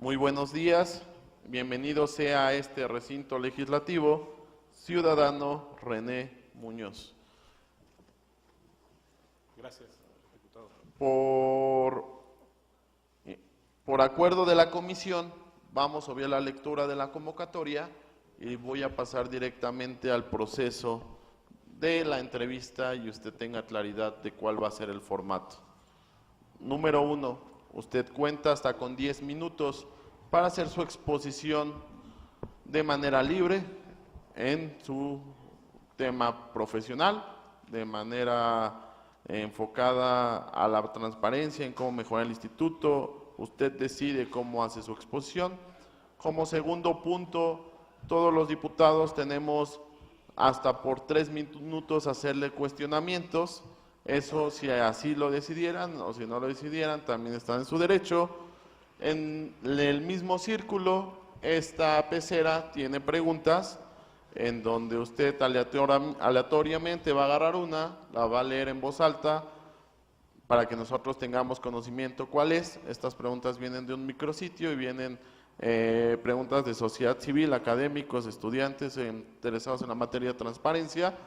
Muy buenos días, bienvenido sea a este recinto legislativo, ciudadano René Muñoz. Gracias, diputado. Por acuerdo de la comisión, vamos a obviar la lectura de la convocatoria y voy a pasar directamente al proceso de la entrevista y usted tenga claridad de cuál va a ser el formato. Número 1, usted cuenta hasta con 10 minutos para hacer su exposición de manera libre en su tema profesional, de manera enfocada a la transparencia, en cómo mejorar el instituto. Usted decide cómo hace su exposición. Como segundo punto, todos los diputados tenemos hasta por 3 minutos hacerle cuestionamientos. Eso, si así lo decidieran o si no lo decidieran, también están en su derecho. En el mismo círculo, esta pecera tiene preguntas en donde usted aleatoriamente va a agarrar una, la va a leer en voz alta para que nosotros tengamos conocimiento cuál es. Estas preguntas vienen de un micrositio y vienen preguntas de sociedad civil, académicos, estudiantes interesados en la materia de transparencia.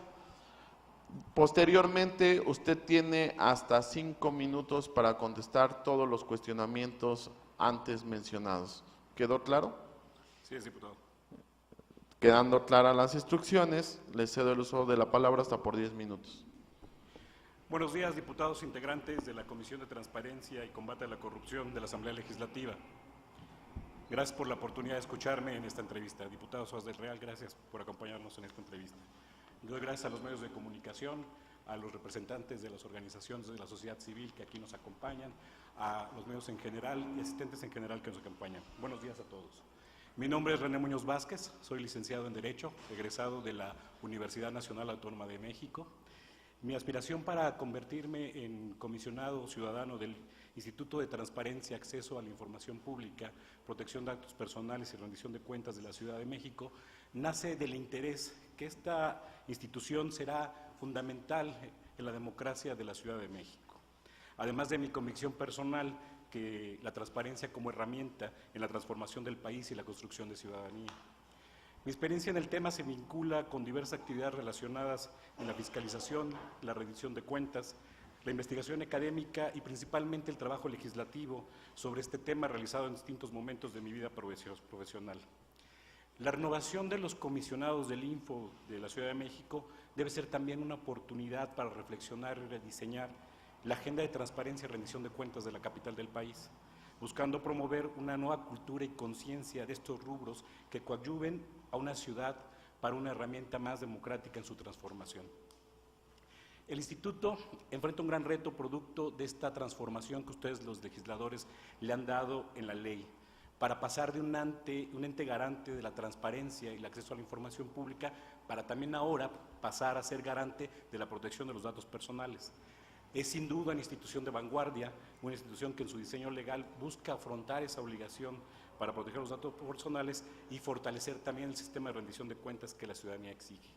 Posteriormente, usted tiene hasta 5 minutos para contestar todos los cuestionamientos antes mencionados. ¿Quedó claro? Sí, diputado. Quedando claras las instrucciones, le cedo el uso de la palabra hasta por 10 minutos. Buenos días, diputados integrantes de la Comisión de Transparencia y Combate a la Corrupción de la Asamblea Legislativa. Gracias por la oportunidad de escucharme en esta entrevista. Diputado Soas del Real, gracias por acompañarnos en esta entrevista. Doy gracias a los medios de comunicación, a los representantes de las organizaciones de la sociedad civil que aquí nos acompañan, a los medios en general y asistentes en general que nos acompañan. Buenos días a todos. Mi nombre es René Muñoz Vázquez, soy licenciado en Derecho, egresado de la Universidad Nacional Autónoma de México. Mi aspiración para convertirme en comisionado ciudadano del Instituto de Transparencia, Acceso a la Información Pública, Protección de Datos Personales y Rendición de Cuentas de la Ciudad de México nace del interés que esta institución será fundamental en la democracia de la Ciudad de México. Además de mi convicción personal que la transparencia como herramienta en la transformación del país y la construcción de ciudadanía. Mi experiencia en el tema se vincula con diversas actividades relacionadas en la fiscalización, la rendición de cuentas, la investigación académica y principalmente el trabajo legislativo sobre este tema realizado en distintos momentos de mi vida profesional. La renovación de los comisionados del Info de la Ciudad de México debe ser también una oportunidad para reflexionar y rediseñar la agenda de transparencia y rendición de cuentas de la capital del país, buscando promover una nueva cultura y conciencia de estos rubros que coadyuven a una ciudad para una herramienta más democrática en su transformación. El Instituto enfrenta un gran reto producto de esta transformación que ustedes, los legisladores, le han dado en la ley, para pasar de un ente garante de la transparencia y el acceso a la información pública, para también ahora pasar a ser garante de la protección de los datos personales. Es sin duda una institución de vanguardia, una institución que en su diseño legal busca afrontar esa obligación para proteger los datos personales y fortalecer también el sistema de rendición de cuentas que la ciudadanía exige.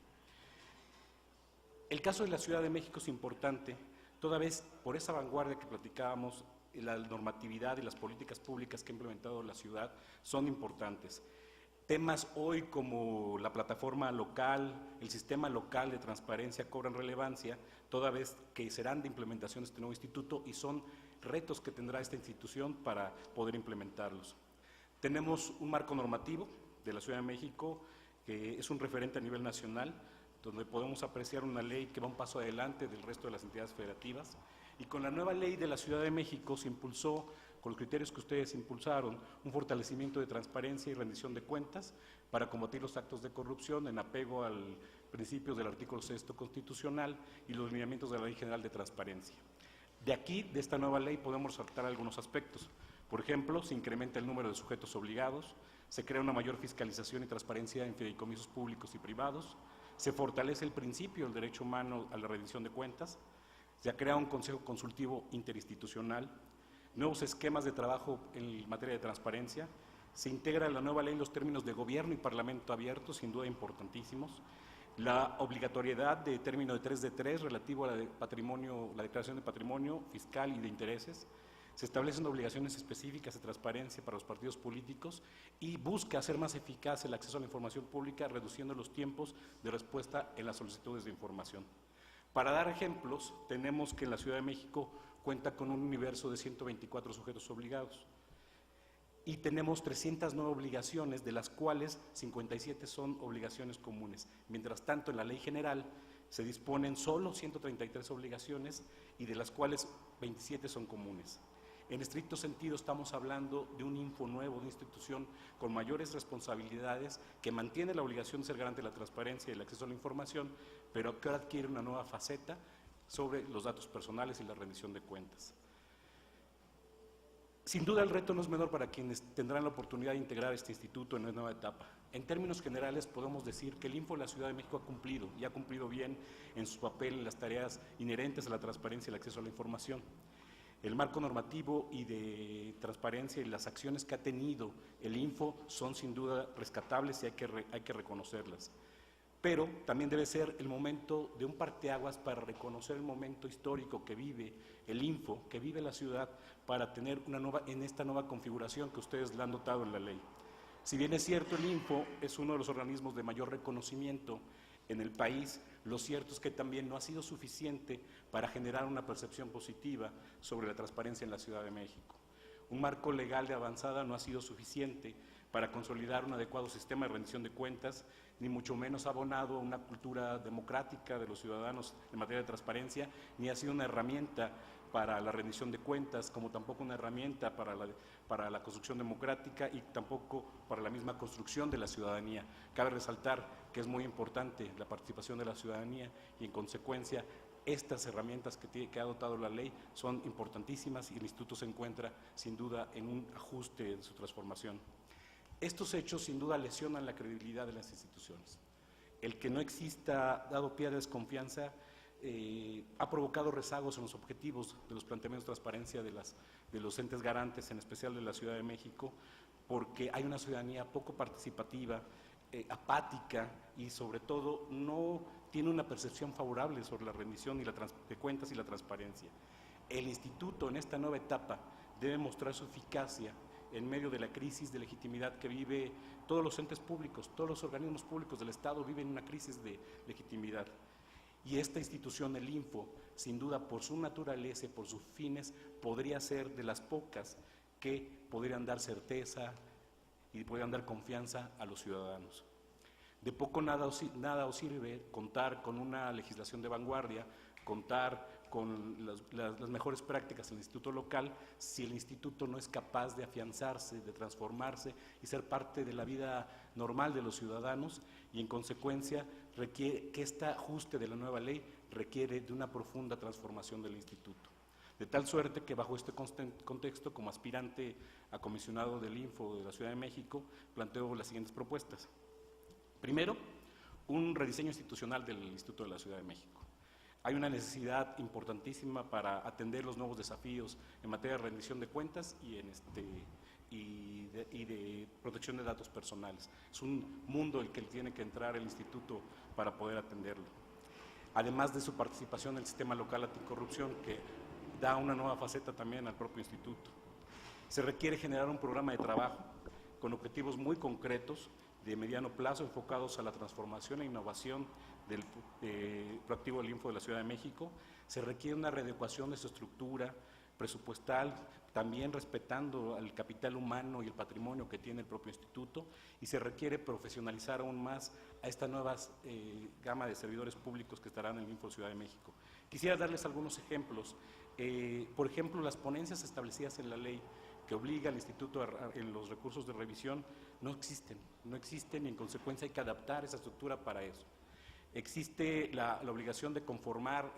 El caso de la Ciudad de México es importante, toda vez por esa vanguardia que platicábamos, la normatividad y las políticas públicas que ha implementado la ciudad son importantes. Temas hoy como la plataforma local, el sistema local de transparencia cobran relevancia, toda vez que serán de implementación de este nuevo instituto y son retos que tendrá esta institución para poder implementarlos. Tenemos un marco normativo de la Ciudad de México que es un referente a nivel nacional, donde podemos apreciar una ley que va un paso adelante del resto de las entidades federativas. Y con la nueva ley de la Ciudad de México se impulsó, con los criterios que ustedes impulsaron, un fortalecimiento de transparencia y rendición de cuentas para combatir los actos de corrupción en apego al principio del artículo 6 constitucional y los lineamientos de la Ley General de Transparencia. De aquí, de esta nueva ley, podemos resaltar algunos aspectos. Por ejemplo, se incrementa el número de sujetos obligados, se crea una mayor fiscalización y transparencia en fideicomisos públicos y privados, se fortalece el principio del derecho humano a la rendición de cuentas, se ha creado un consejo consultivo interinstitucional, nuevos esquemas de trabajo en materia de transparencia, se integra en la nueva ley los términos de gobierno y parlamento abiertos, sin duda importantísimos, la obligatoriedad de término de 3 de 3 relativo a la declaración de patrimonio fiscal y de intereses, Se establecen obligaciones específicas de transparencia para los partidos políticos y busca hacer más eficaz el acceso a la información pública, reduciendo los tiempos de respuesta en las solicitudes de información. Para dar ejemplos, tenemos que en la Ciudad de México cuenta con un universo de 124 sujetos obligados y tenemos 309 obligaciones, de las cuales 57 son obligaciones comunes. Mientras tanto, en la Ley General se disponen solo 133 obligaciones y de las cuales 27 son comunes. En estricto sentido, estamos hablando de un info nuevo, de una institución con mayores responsabilidades, que mantiene la obligación de ser garante de la transparencia y el acceso a la información, pero que ahora adquiere una nueva faceta sobre los datos personales y la rendición de cuentas. Sin duda, el reto no es menor para quienes tendrán la oportunidad de integrar este instituto en una nueva etapa. En términos generales, podemos decir que el Info de la Ciudad de México ha cumplido, y ha cumplido bien en su papel en las tareas inherentes a la transparencia y el acceso a la información. El marco normativo y de transparencia y las acciones que ha tenido el Info son sin duda rescatables y hay que reconocerlas. Pero también debe ser el momento de un parteaguas para reconocer el momento histórico que vive el Info, que vive la ciudad, para tener en esta nueva configuración que ustedes la han notado en la ley. Si bien es cierto, el Info es uno de los organismos de mayor reconocimiento en el país, lo cierto es que también no ha sido suficiente para generar una percepción positiva sobre la transparencia en la Ciudad de México. Un marco legal de avanzada no ha sido suficiente para consolidar un adecuado sistema de rendición de cuentas, ni mucho menos ha abonado a una cultura democrática de los ciudadanos en materia de transparencia, ni ha sido una herramienta para la rendición de cuentas, como tampoco una herramienta para la construcción democrática y tampoco para la misma construcción de la ciudadanía. Cabe resaltar que es muy importante la participación de la ciudadanía y, en consecuencia, estas herramientas que ha dotado la ley son importantísimas y el Instituto se encuentra, sin duda, en un ajuste de su transformación. Estos hechos, sin duda, lesionan la credibilidad de las instituciones. El que no exista, dado pie a desconfianza, ha provocado rezagos en los objetivos de los planteamientos de transparencia de los entes garantes, en especial de la Ciudad de México, porque hay una ciudadanía poco participativa, apática y, sobre todo, no tiene una percepción favorable sobre la rendición de cuentas y la transparencia. El Instituto, en esta nueva etapa, debe mostrar su eficacia en medio de la crisis de legitimidad que vive todos los entes públicos, todos los organismos públicos del Estado viven una crisis de legitimidad. Y esta institución, el Info, sin duda por su naturaleza y por sus fines, podría ser de las pocas que podrían dar certeza y podrían dar confianza a los ciudadanos. De poco nada os sirve contar con una legislación de vanguardia, contar con las mejores prácticas en el instituto local, si el instituto no es capaz de afianzarse, de transformarse y ser parte de la vida normal de los ciudadanos, y en consecuencia requiere que este ajuste de la nueva ley requiere de una profunda transformación del instituto. De tal suerte que bajo este contexto, como aspirante a comisionado del Info de la Ciudad de México, planteo las siguientes propuestas. Primero, un rediseño institucional del Instituto de la Ciudad de México. Hay una necesidad importantísima para atender los nuevos desafíos en materia de rendición de cuentas y de protección de datos personales. Es un mundo el que tiene que entrar el instituto para poder atenderlo. Además de su participación en el sistema local anticorrupción, que da una nueva faceta también al propio instituto. Se requiere generar un programa de trabajo con objetivos muy concretos de mediano plazo enfocados a la transformación e innovación del proactivo del Info de la Ciudad de México. Se requiere una readecuación de su estructura presupuestal, también respetando el capital humano y el patrimonio que tiene el propio instituto, y se requiere profesionalizar aún más a esta nueva gama de servidores públicos que estarán en el Info de Ciudad de México. Quisiera darles algunos ejemplos. Por ejemplo, las ponencias establecidas en la ley que obliga al instituto en los recursos de revisión no existen y en consecuencia hay que adaptar esa estructura para eso. Existe la obligación de conformar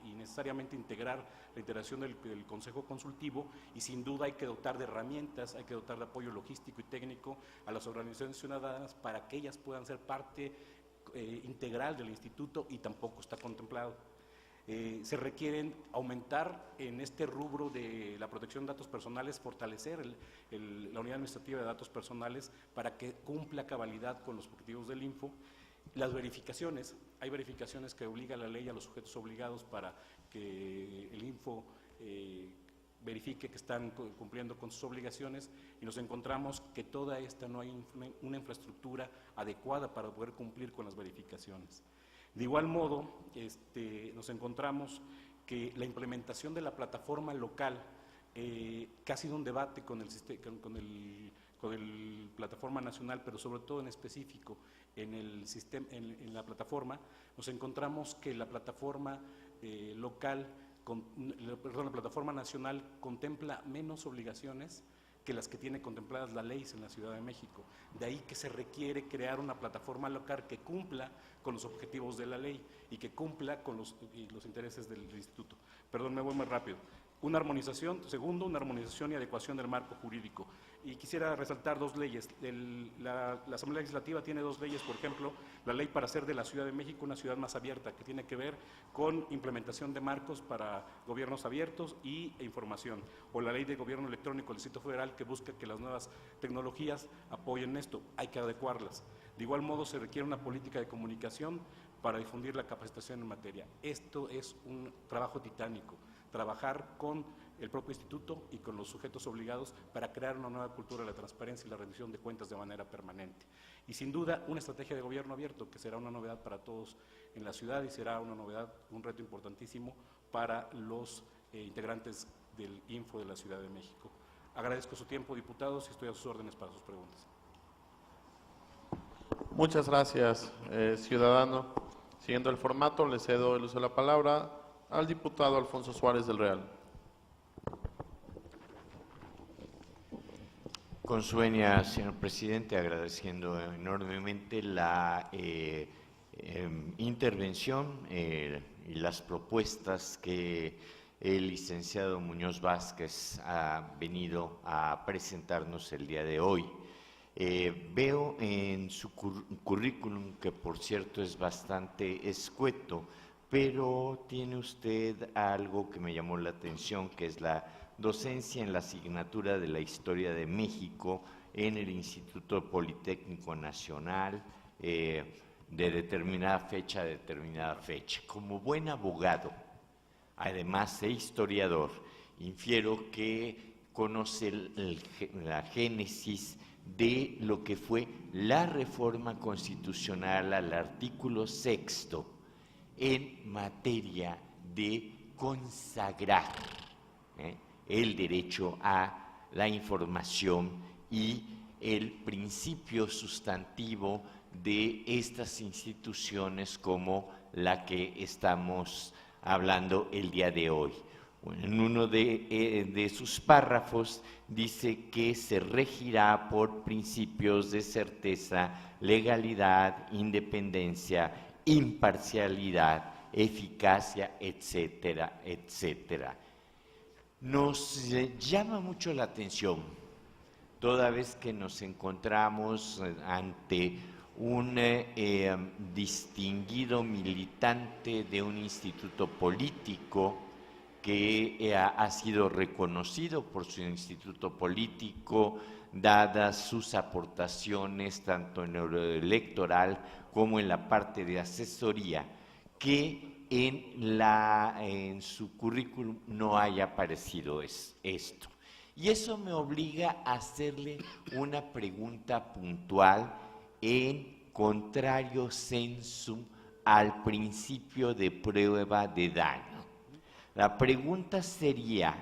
y necesariamente integrar la integración del Consejo Consultivo, y sin duda hay que dotar de herramientas, hay que dotar de apoyo logístico y técnico a las organizaciones ciudadanas para que ellas puedan ser parte integral del instituto, y tampoco está contemplado. Se requieren aumentar en este rubro de la protección de datos personales, fortalecer la unidad administrativa de datos personales para que cumpla a cabalidad con los objetivos del Info. Las verificaciones, hay verificaciones que obliga la ley a los sujetos obligados para que el Info verifique que están cumpliendo con sus obligaciones, y nos encontramos que toda esta no hay una infraestructura adecuada para poder cumplir con las verificaciones. De igual modo, nos encontramos que la implementación de la plataforma local, que ha sido un debate con el plataforma nacional, pero sobre todo en específico en la plataforma, nos encontramos que la plataforma la plataforma nacional contempla menos obligaciones que las que tiene contempladas la ley en la Ciudad de México. De ahí que se requiere crear una plataforma local que cumpla con los objetivos de la ley y que cumpla con los intereses del instituto. Perdón, me voy muy rápido. Una armonización y adecuación del marco jurídico. Y quisiera resaltar dos leyes. La Asamblea Legislativa tiene dos leyes, por ejemplo, la ley para hacer de la Ciudad de México una ciudad más abierta, que tiene que ver con implementación de marcos para gobiernos abiertos e información, o la ley de gobierno electrónico del Distrito Federal, que busca que las nuevas tecnologías apoyen esto. Hay que adecuarlas. De igual modo, se requiere una política de comunicación para difundir la capacitación en materia. Esto es un trabajo titánico, trabajar con el propio instituto y con los sujetos obligados para crear una nueva cultura de la transparencia y la rendición de cuentas de manera permanente. Y sin duda, una estrategia de gobierno abierto, que será una novedad para todos en la ciudad y será una novedad, un reto importantísimo para los integrantes del Info de la Ciudad de México. Agradezco su tiempo, diputados, y estoy a sus órdenes para sus preguntas. Muchas gracias, ciudadano. Siguiendo el formato, le cedo el uso de la palabra al diputado Alfonso Suárez del Real. Con su venia, señor presidente, agradeciendo enormemente la intervención y las propuestas que el licenciado Muñoz Vázquez ha venido a presentarnos el día de hoy. Veo en su currículum, que por cierto es bastante escueto, pero tiene usted algo que me llamó la atención, que es la docencia en la asignatura de la Historia de México en el Instituto Politécnico Nacional, de determinada fecha a determinada fecha. Como buen abogado, además de historiador, infiero que conoce la génesis de lo que fue la reforma constitucional al artículo 6º en materia de consagrar el derecho a la información y el principio sustantivo de estas instituciones como la que estamos hablando el día de hoy. En uno de sus párrafos dice que se regirá por principios de certeza, legalidad, independencia, imparcialidad, eficacia, etcétera, etcétera. Nos llama mucho la atención, toda vez que nos encontramos ante un distinguido militante de un instituto político que ha sido reconocido por su instituto político, dadas sus aportaciones tanto en lo electoral como en la parte de asesoría, que en su currículum no haya aparecido esto. Y eso me obliga a hacerle una pregunta puntual en contrario sensu al principio de prueba de daño. La pregunta sería: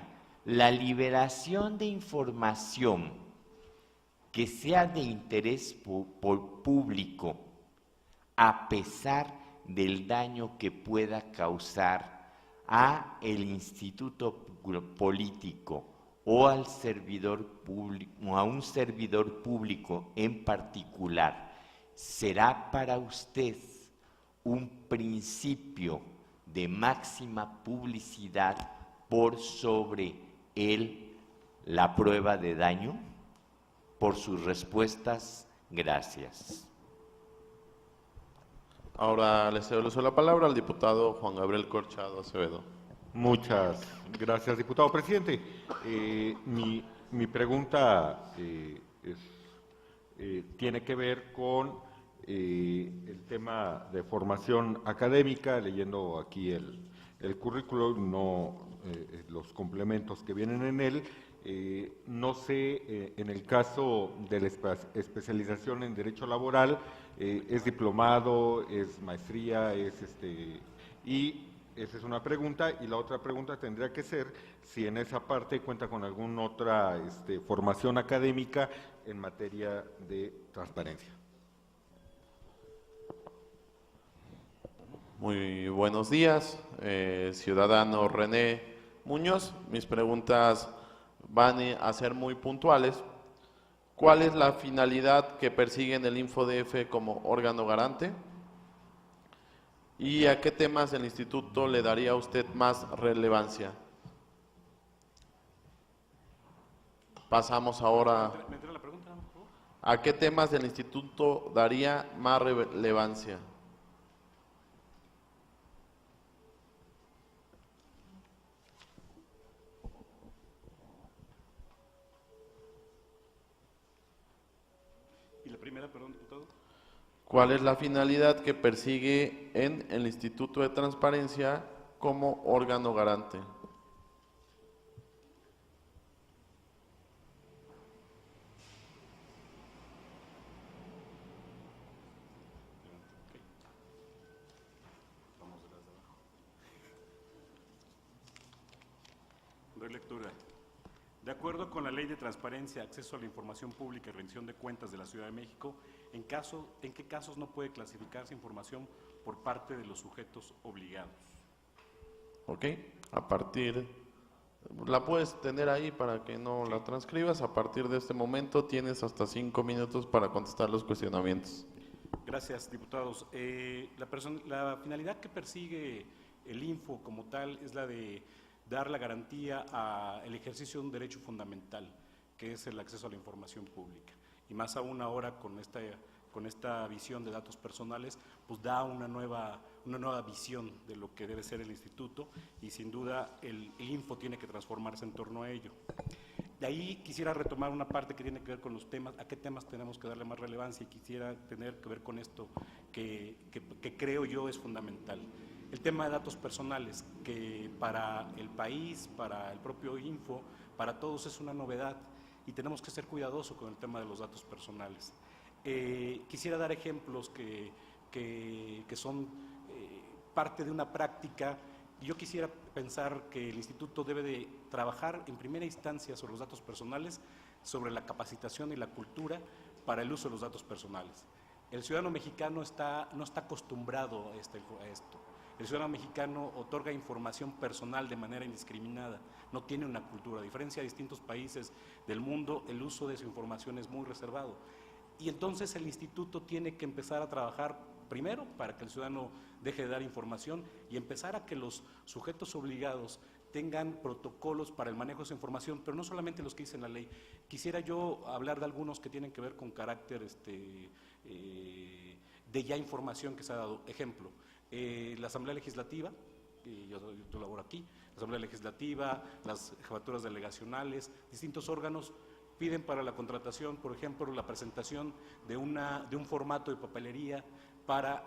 ¿la liberación de información que sea de interés público, a pesar del daño que pueda causar a el instituto político o al servidor público, o a un servidor público en particular, será para usted un principio de máxima publicidad por sobre la prueba de daño? Por sus respuestas, gracias. Ahora le cedo el uso de la palabra al diputado Juan Gabriel Corchado Acevedo. Muchas gracias, diputado presidente. Mi pregunta tiene que ver con el tema de formación académica. Leyendo aquí el currículum, no los complementos que vienen en él. No sé, en el caso de la especialización en Derecho Laboral, ¿es diplomado, es maestría, y esa es una pregunta, y la otra pregunta tendría que ser si en esa parte cuenta con alguna otra formación académica en materia de transparencia. Muy buenos días, ciudadano René Muñoz. Mis preguntas van a ser muy puntuales. ¿Cuál es la finalidad que persigue en el InfoDF como órgano garante? ¿Y a qué temas el instituto le daría usted más relevancia? Pasamos ahora. ¿Me entrega la pregunta, por favor? ¿A qué temas del instituto daría más relevancia? Y la primera, perdón, diputado. ¿Cuál es la finalidad que persigue en el Instituto de Transparencia como órgano garante? Doy lectura. De acuerdo con la Ley de Transparencia, Acceso a la Información Pública y Rendición de Cuentas de la Ciudad de México, ¿en qué casos no puede clasificarse información por parte de los sujetos obligados? ¿Ok? A partir, la puedes tener ahí para que no la transcribas. A partir de este momento tienes hasta 5 minutos para contestar los cuestionamientos. Gracias, diputados. La finalidad que persigue el Info como tal es la de dar la garantía al ejercicio de un derecho fundamental, que es el acceso a la información pública. Y más aún ahora con esta visión de datos personales, pues da una nueva visión de lo que debe ser el instituto, y sin duda el Info tiene que transformarse en torno a ello. De ahí quisiera retomar una parte que tiene que ver con los temas, a qué temas tenemos que darle más relevancia, y quisiera tener que ver con esto que creo yo es fundamental. El tema de datos personales, que para el país, para el propio Info, para todos es una novedad, y tenemos que ser cuidadosos con el tema de los datos personales. Quisiera dar ejemplos que son parte de una práctica. Yo quisiera pensar que el instituto debe de trabajar en primera instancia sobre los datos personales, sobre la capacitación y la cultura para el uso de los datos personales. El ciudadano mexicano no está acostumbrado a esto. El ciudadano mexicano otorga información personal de manera indiscriminada, no tiene una cultura. A diferencia de distintos países del mundo, el uso de su información es muy reservado. Y entonces el instituto tiene que empezar a trabajar primero para que el ciudadano deje de dar información, y empezar a que los sujetos obligados tengan protocolos para el manejo de esa información, pero no solamente los que dice la ley. Quisiera yo hablar de algunos que tienen que ver con carácter de ya información que se ha dado. Ejemplo, la Asamblea Legislativa, yo laboro aquí, la Asamblea Legislativa, las jefaturas delegacionales, distintos órganos piden para la contratación, por ejemplo, la presentación de un formato de papelería para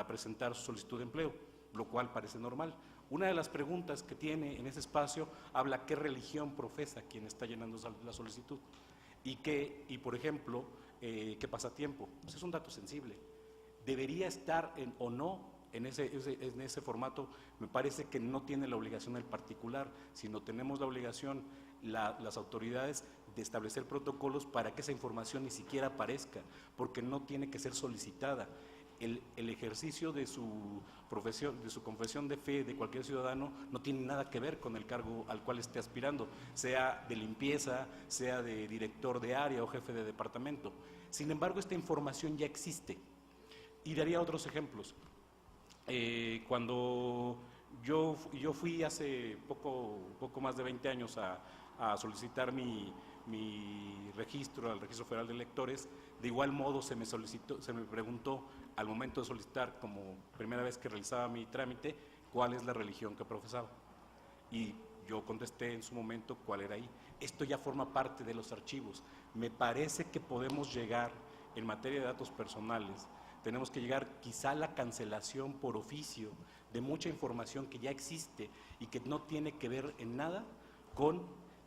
presentar su solicitud de empleo, lo cual parece normal. Una de las preguntas que tiene en ese espacio habla qué religión profesa quien está llenando la solicitud, y por ejemplo, qué pasatiempo. Pues es un dato sensible. Debería estar o no en ese formato. Me parece que no tiene la obligación el particular, sino tenemos la obligación las autoridades de establecer protocolos para que esa información ni siquiera aparezca, porque no tiene que ser solicitada. El ejercicio de su profesión, de su confesión de fe de cualquier ciudadano, no tiene nada que ver con el cargo al cual esté aspirando, sea de limpieza, sea de director de área o jefe de departamento. Sin embargo, esta información ya existe. Y daría otros ejemplos. Cuando yo fui hace poco más de 20 años a solicitar mi registro al Registro Federal de Electores, de igual modo se me preguntó al momento de solicitar, como primera vez que realizaba mi trámite, cuál es la religión que profesaba. Y yo contesté en su momento cuál era ahí. Esto ya forma parte de los archivos. Me parece que podemos llegar, en materia de datos personales, tenemos que llegar quizá a la cancelación por oficio de mucha información que ya existe y que no tiene que ver en nada con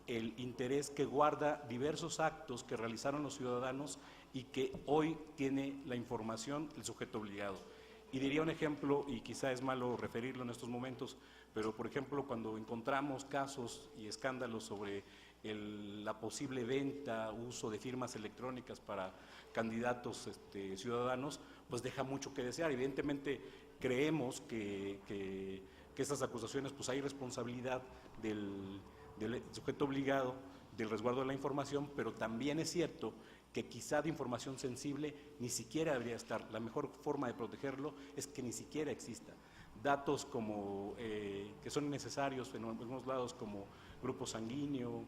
el interés que guarda diversos actos que realizaron los ciudadanos y que hoy tiene la información el sujeto obligado. Y diría un ejemplo, y quizá es malo referirlo en estos momentos, pero por ejemplo cuando encontramos casos y escándalos sobre la posible venta, uso de firmas electrónicas para candidatos ciudadanos, pues deja mucho que desear. Evidentemente creemos que estas acusaciones, pues hay responsabilidad del sujeto obligado, del resguardo de la información, pero también es cierto que quizá de información sensible ni siquiera debería estar. La mejor forma de protegerlo es que ni siquiera exista. Datos como que son necesarios en algunos lados, como grupo sanguíneo,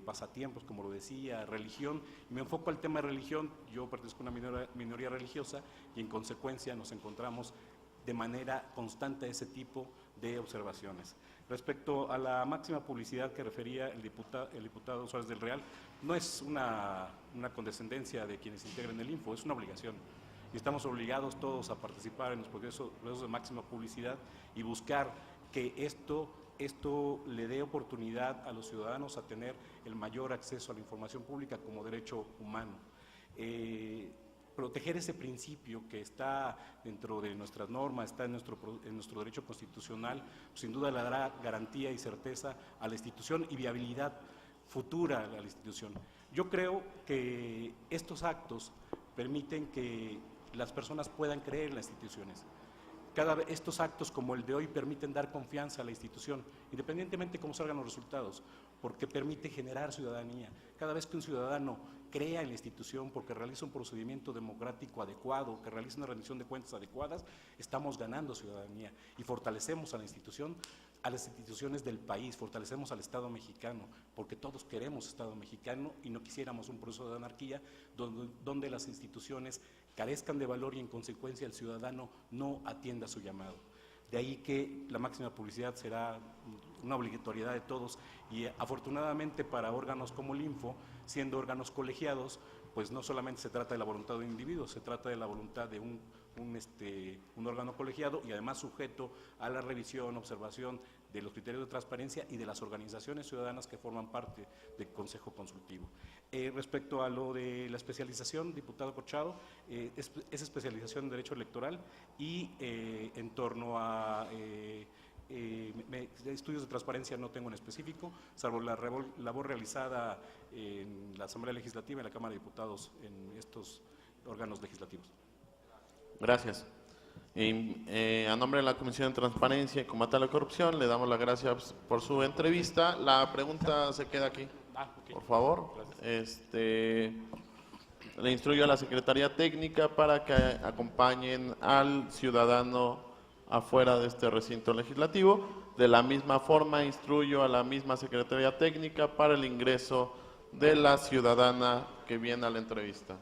pasatiempos, como lo decía, religión. Me enfoco al tema de religión. Yo pertenezco a una minoría religiosa y en consecuencia nos encontramos de manera constante a ese tipo de observaciones. Respecto a la máxima publicidad que refería el diputado Suárez del Real, no es una condescendencia de quienes integran el Info, es una obligación. Y estamos obligados todos a participar en los procesos de máxima publicidad y buscar que esto le dé oportunidad a los ciudadanos a tener el mayor acceso a la información pública como derecho humano. Proteger ese principio que está dentro de nuestras normas, está en nuestro derecho constitucional, pues sin duda le dará garantía y certeza a la institución y viabilidad futura a la institución. Yo creo que estos actos permiten que las personas puedan creer en las instituciones. Estos actos como el de hoy permiten dar confianza a la institución, independientemente de cómo salgan los resultados, porque permite generar ciudadanía. Cada vez que un ciudadano crea en la institución porque realiza un procedimiento democrático adecuado, que realiza una rendición de cuentas adecuadas, estamos ganando ciudadanía y fortalecemos a la institución, a las instituciones del país, fortalecemos al Estado mexicano, porque todos queremos Estado mexicano y no quisiéramos un proceso de anarquía donde las instituciones carezcan de valor y en consecuencia el ciudadano no atienda su llamado. De ahí que la máxima publicidad será una obligatoriedad de todos y afortunadamente para órganos como el Info, siendo órganos colegiados, pues no solamente se trata de la voluntad de un individuo, se trata de la voluntad de un órgano colegiado y además sujeto a la revisión, observación de los criterios de transparencia y de las organizaciones ciudadanas que forman parte del Consejo Consultivo. Respecto a lo de la especialización, diputado Corchado, es especialización en Derecho Electoral y en torno a estudios de transparencia no tengo en específico, salvo la labor realizada en la Asamblea Legislativa y en la Cámara de Diputados en estos órganos legislativos. Gracias. A nombre de la Comisión de Transparencia y Combate a la Corrupción, le damos las gracias por su entrevista. La pregunta se queda aquí, Okay. por favor. Le instruyo a la Secretaría Técnica para que acompañen al ciudadano afuera de este recinto legislativo. De la misma forma, instruyo a la misma Secretaría Técnica para el ingreso de la ciudadana que viene a la entrevista.